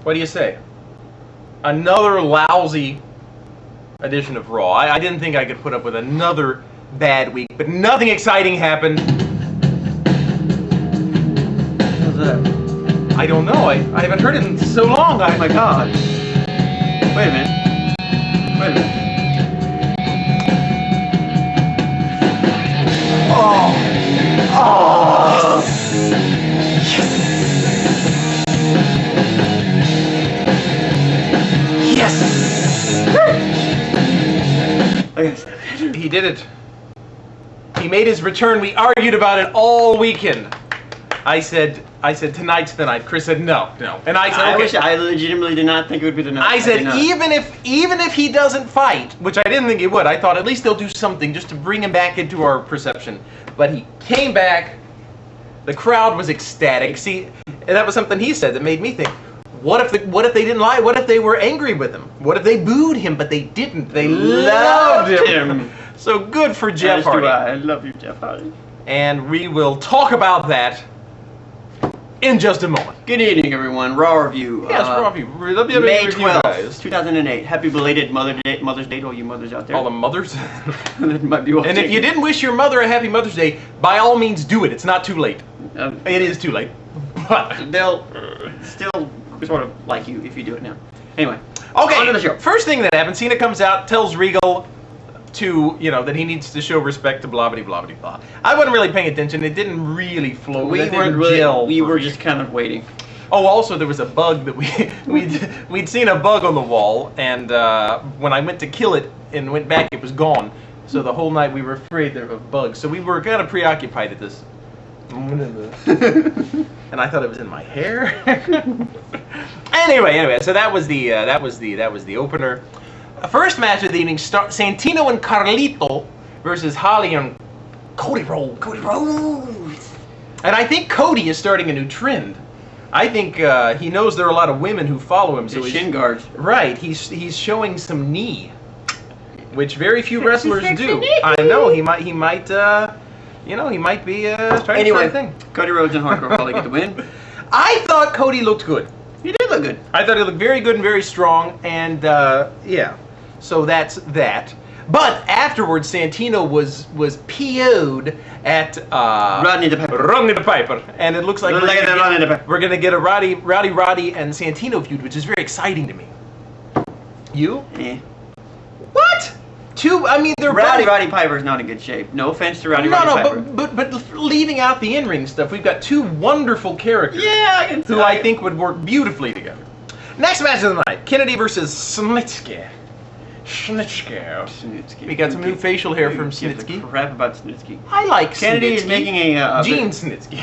What do you say? Another lousy edition of Raw. I didn't think I could put up with another bad week, but nothing exciting happened. What's that? I don't know. I haven't heard it in so long. Oh my god. Wait a minute. Wait a minute. Oh! Oh! Yes! Okay. He did it. He made his return. We argued about it all weekend. I said tonight's the night. Chris said no. And I said okay. I legitimately did not think it would be the night. I said even if he doesn't fight, which I didn't think he would, I thought at least they'll do something just to bring him back into our perception. But he came back. The crowd was ecstatic. See, and that was something he said that made me think. What if they didn't lie? What if they were angry with him? What if they booed him, but they didn't? They loved him. So good for Jeff Hardy. I love you, Jeff Hardy. And we will talk about that in just a moment. Good evening, everyone. Raw review. Yes, Raw review. May 12th, 2008. Happy belated Mother's Day to all you mothers out there. All the mothers. That might be and if you didn't wish your mother a happy Mother's Day, by all means do it. It's not too late. It is too late. But they'll still sort of like you if you do it now. Anyway. Okay. On to the show. First thing that happens, Cena comes out, tells Regal to, that he needs to show respect to blah blah blah blah blah. I wasn't really paying attention. It didn't really flow. We were just kind of waiting. Oh, also there was a bug that we'd seen a bug on the wall, and when I went to kill it and went back, it was gone. So the whole night we were afraid there was a bug. So we were kind of preoccupied at this moment and I thought it was in my hair. Anyway. So that was the opener. First match of the evening, Santino and Carlito versus Holly and Cody Rhodes. And I think Cody is starting a new trend. I think he knows there are a lot of women who follow him. So he's shin guards. Right. He's showing some knee, which very few wrestlers do. I know he might be trying to try a thing. Cody Rhodes and Hardcore Holly get the win. I thought Cody looked good. He did look good. I thought he looked very good and very strong, and yeah. So that's that. But afterwards, Santino was PO'd at Rodney the Piper. And it looks like we're gonna get a Roddy and Santino feud, which is very exciting to me. You? Eh. What? They're Roddy Piper's not in good shape. No offense to Roddy Piper. But leaving out the in-ring stuff, we've got two wonderful characters. Yeah, I think would work beautifully together. Next match of the night: Kennedy versus Snitsky. We got some new facial hair from Snitsky. Crap about Snitsky. I like Kennedy Snitsky. is making a Gene Snitsky.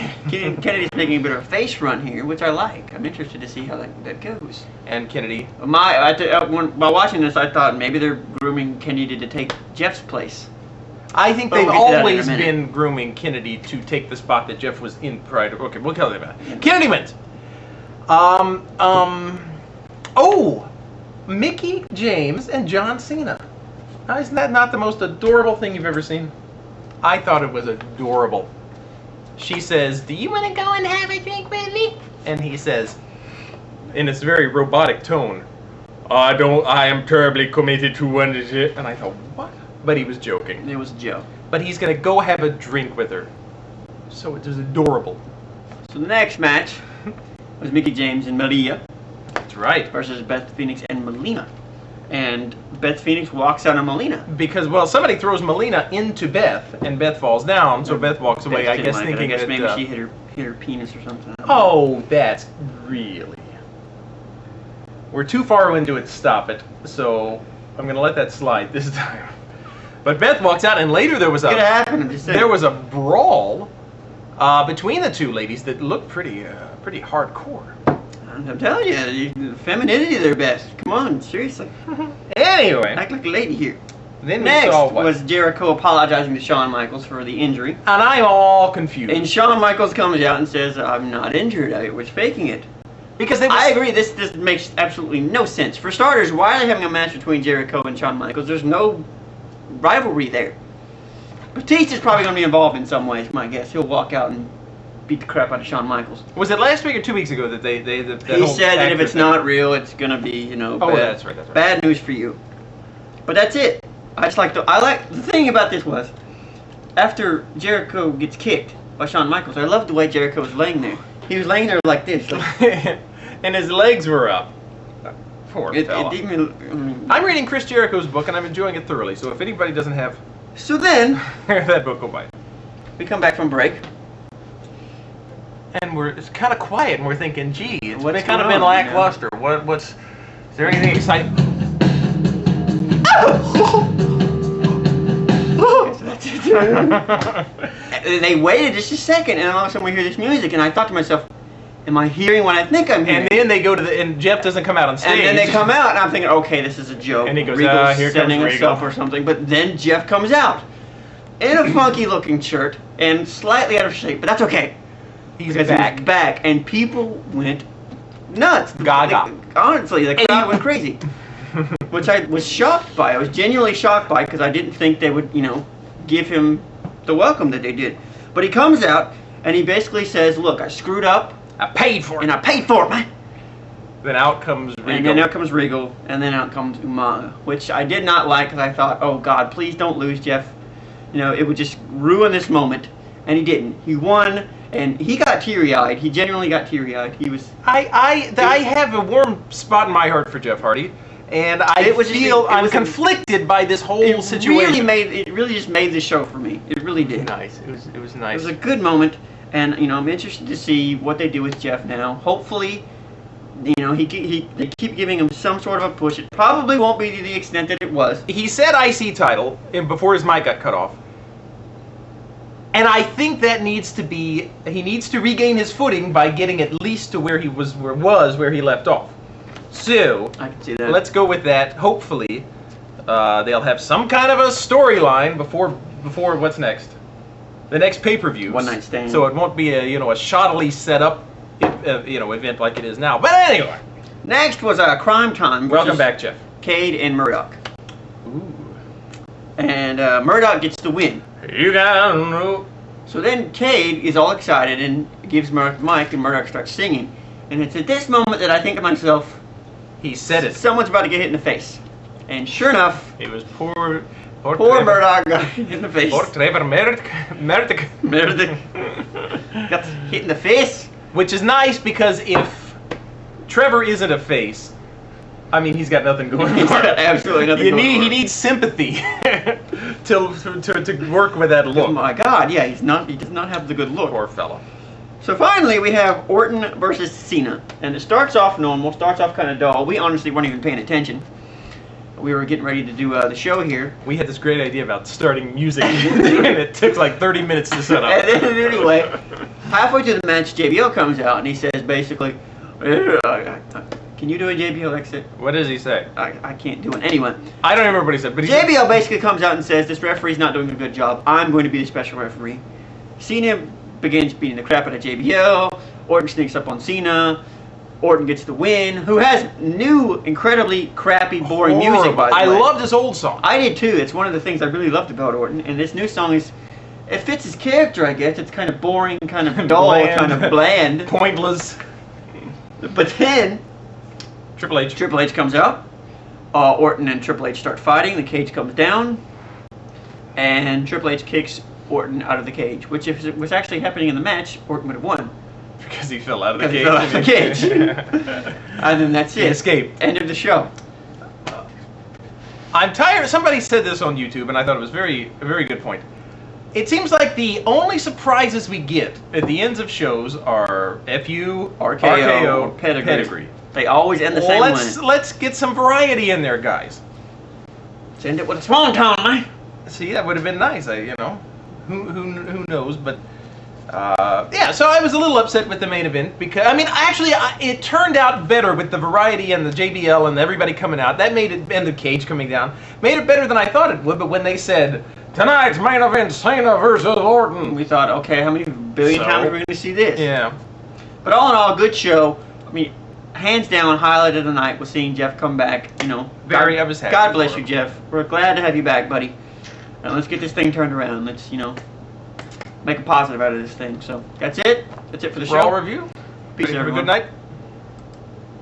Kennedy's making a bit of a face run here, which I like. I'm interested to see how that goes. And Kennedy. While watching this, I thought maybe they're grooming Kennedy to take Jeff's place. I think they've always been grooming Kennedy to take the spot that Jeff was in prior to. Okay, we'll tell you about it. Yeah. Kennedy wins. Oh, Mickie James and John Cena. Now, isn't that not the most adorable thing you've ever seen? I thought it was adorable. She says, "Do you want to go and have a drink with me?" And he says, in this very robotic tone, "I am terribly committed to one." And I thought, what? But he was joking. It was a joke. But he's going to go have a drink with her. So it was adorable. So the next match was Mickie James and Maria. That's right. Versus Beth Phoenix and Melina. And Beth Phoenix walks out on Melina. Because, somebody throws Melina into Beth, and Beth falls down, so Beth walks away, I guess thinking that... maybe she hit her penis or something. Oh, that's really... We're too far into it to stop it, so I'm going to let that slide this time. But Beth walks out, and later there was a brawl between the two ladies that looked pretty hardcore. I'm telling you, the femininity there, Beth. Come on, seriously. Anyway. Act like a lady here. Then next was Jericho apologizing to Shawn Michaels for the injury. And I'm all confused. And Shawn Michaels comes out and says, "I'm not injured, I was faking it." Because I agree, this makes absolutely no sense. For starters, why are they having a match between Jericho and Shawn Michaels? There's no rivalry there. Batista's probably going to be involved in some ways, my guess. He'll walk out and beat the crap out of Shawn Michaels. Was it last week or 2 weeks ago that that He whole said that if actor it's thing? not real, it's gonna be, Oh, bad, that's right. bad news for you. But that's it. I like the thing about this was, after Jericho gets kicked by Shawn Michaels, I loved the way Jericho was laying there. He was laying there like this. Like, And his legs were up. Poor it fella. even, I'm reading Chris Jericho's book and I'm enjoying it thoroughly. So if anybody doesn't have So then that book, go buy it. we come back from break. And it's kind of quiet, and we're thinking, gee, it's What's kind of going been on, lackluster. What's? Is there anything exciting? They waited just a second, and all of a sudden we hear this music, and I thought to myself, "Am I hearing what I think I'm hearing?" And then they go to and Jeff doesn't come out on stage. And then they come out, and I'm thinking, okay, this is a joke. And he goes, Regal's here setting comes himself Regal. or something. But then Jeff comes out in a funky-looking shirt and slightly out of shape, but that's okay. He's Because back. he's back, and people went nuts. Gaga. Honestly, the crowd went crazy, which I was shocked by. I was genuinely shocked by because I didn't think they would, give him the welcome that they did. But he comes out and he basically says, "Look, I screwed up, I paid for it. and I paid for it, man." Then out comes Regal. And then out comes Regal, and then out comes Umaga, which I did not like because I thought, oh God, please don't lose, Jeff. It would just ruin this moment. And he didn't. He won, and he got teary-eyed. He genuinely got teary-eyed. He was. I have a warm spot in my heart for Jeff Hardy, and I It was just- feel it I'm was a- conflicted by this whole situation. It really just made the show for me. It really did. Nice. It was It nice. was a good moment, and I'm interested to see what they do with Jeff now. Hopefully, they keep giving him some sort of a push. It probably won't be to the extent that it was. He said IC title before his mic got cut off. And I think that he needs to regain his footing by getting at least to where he was where he left off. So, I can see that. let's go with that. Hopefully, they'll have some kind of a storyline before what's next? The next pay-per-view. One Night Stand. So it won't be a shoddily set up event like it is now. But anyway, Next was Crime Time. which welcome is back, Jeff. Cade and Murdoch. Ooh. And Murdoch gets the win. You gotta know. So then Cade is all excited and gives Murdoch the mic, and Murdoch starts singing. And it's at this moment that I think to myself, He said it. someone's about to get hit in the face. And sure enough, It was poor poor Murdoch got hit in the face. Poor Trevor Merrick. Meredith got hit in the face. Which is nice because if Trevor isn't a face, I mean he's got nothing going He's for got him. absolutely nothing going He for him. needs sympathy to work with that Oh look. my God, yeah, he does not have the good look. Poor fella. So finally, we have Orton versus Cena, and it starts off normal, starts off kind of dull. We honestly weren't even paying attention. We were getting ready to do the show here. We had this great idea about starting music, and it took like 30 minutes to set up. And then anyway, halfway through the match, JBL comes out and he says basically, "Can you do a JBL exit?" What does he say? I can't do it. Anyway, I don't remember what he said, but he JBL basically comes out and says, "This referee's not doing a good job. I'm going to be the special referee." Cena begins beating the crap out of JBL. Orton sneaks up on Cena. Orton gets the win. Who has new, incredibly crappy, boring music, by the way. I loved his old song. I did too. It's one of the things I really loved about Orton. And this new song it fits his character, I guess. It's kind of boring, kind of dull, Bland. kind of bland. Pointless. But then Triple H. Triple H comes out. Orton and Triple H start fighting. The cage comes down. And Triple H kicks Orton out of the cage. Which, if it was actually happening in the match, Orton would have won. Because he fell out of the Because cage. he fell out of the cage. And then that's He it. escaped. End of the show. I'm tired. Somebody said this on YouTube, and I thought it was a very good point. It seems like the only surprises we get at the ends of shows are FU, RKO, pedigree. They always end the same way. Let's get some variety in there, guys. Let's end it with a swan town, man. See, that would have been nice. Who knows? But yeah. So I was a little upset with the main event because it turned out better with the variety and the JBL and everybody coming out. That made it, and the cage coming down, made it better than I thought it would. But when they said tonight's main event, Cena versus Orton, We thought, okay, how many billion So- times are we going to see this? yeah. But all in all, good show. I mean, hands down, highlight of the night was seeing Jeff come back. Very, I was happy God bless for you, him. Jeff. We're glad to have you back, buddy. Now let's get this thing turned around. Let's, make a positive out of this thing. So that's it. That's it for the Raw show. review. Peace, Have a everyone. good night.